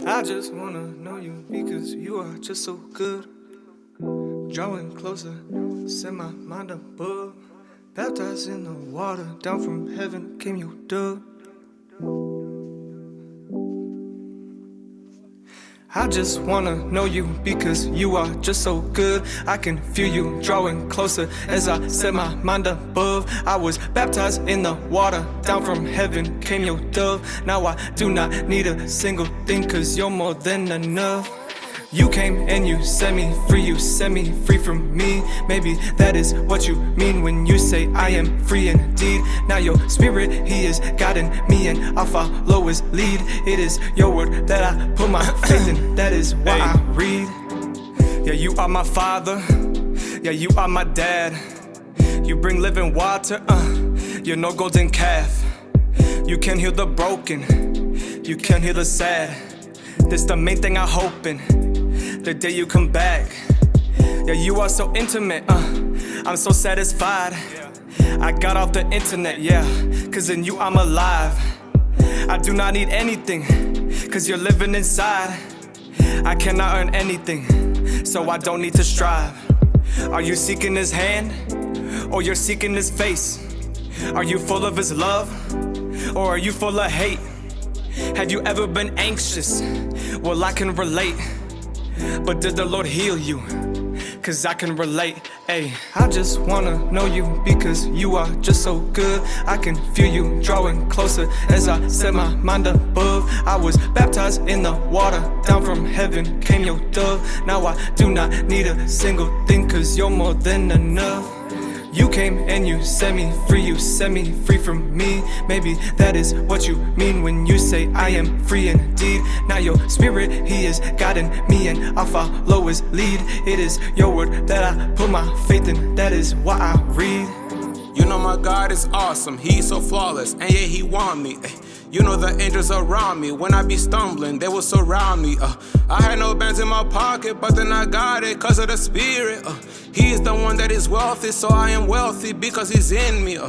I just wanna know you because you are just so good. Drawing closer, set my mind above. Baptized in the water, down from heaven came your dove. I just wanna know you because you are just so good. I can feel you drawing closer as I set my mind above. I was baptized in the water, down from heaven came your dove. Now I do not need a single thing, cause you're more than enough. You came and you set me free from me. Maybe that is what you mean when you say I am free indeed. Now your spirit, he is guiding me and I'll follow his lead. It is your word that I put my faith in, that is why I read. Yeah, you are my father, yeah, you are my dad. You bring living water, you're no golden calf. You can heal the broken, you can heal the sad. This the main thing I'm hoping, the day you come back. Yeah, you are so intimate, I'm so satisfied. I got off the internet, yeah, cause in you I'm alive. I do not need anything, cause you're living inside. I cannot earn anything, so I don't need to strive. Are you seeking his hand, or you're seeking his face? Are you full of his love, or are you full of hate? Have you ever been anxious? Well, I can relate. But did the Lord heal you? Cause I can relate, ayy. I just wanna know you because you are just so good. I can feel you drawing closer as I set my mind above. I was baptized in the water, down from heaven came your dove. Now I do not need a single thing, cause you're more than enough. You came and you set me free from me. Maybe that is what you mean when you say I am free indeed. Now your spirit, he is guiding me and I'll follow his lead. It is your word that I put my faith in, that is why I read. You know my God is awesome, he's so flawless, and yet he want me. You know the angels around me, when I be stumbling, they will surround me. I had no bands in my pocket, but then I got it cause of the spirit. He is the one that is wealthy, so I am wealthy because he's in me.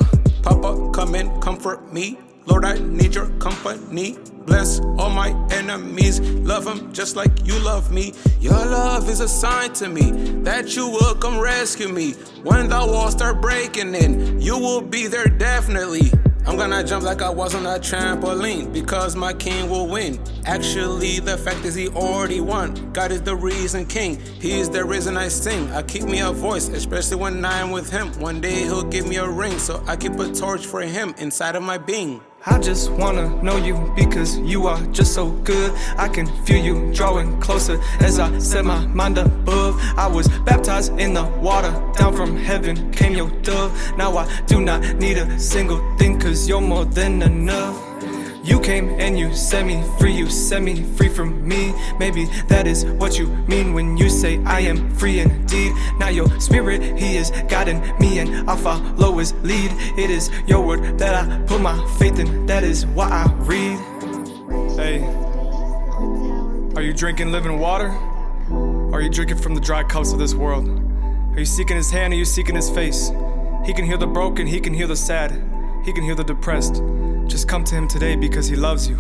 Papa, come and comfort me. Lord, I need your company. Bless all my enemies, love them just like you love me. Your love is a sign to me that you will come rescue me. When the walls start breaking in, you will be there definitely. I'm gonna jump like I was on a trampoline because my king will win. Actually, the fact is he already won. God is the reason king, he is the reason I sing. I keep me a voice, especially when I'm with him. One day he'll give me a ring, so I keep a torch for him inside of my being. I just wanna know you because you are just so good. I can feel you drawing closer as I set my mind above. I was baptized in the water, down from heaven came your dove. Now I do not need a single thing, cause you're more than enough. You came and you set me free from me. Maybe that is what you mean when you say I am free indeed. Now your spirit, he is guiding me and I'll follow his lead. It is your word that I put my faith in, that is why I read. Hey, are you drinking living water? Or are you drinking from the dry cups of this world? Are you seeking his hand or are you seeking his face? He can heal the broken, he can heal the sad, he can heal the depressed. Just come to him today because he loves you.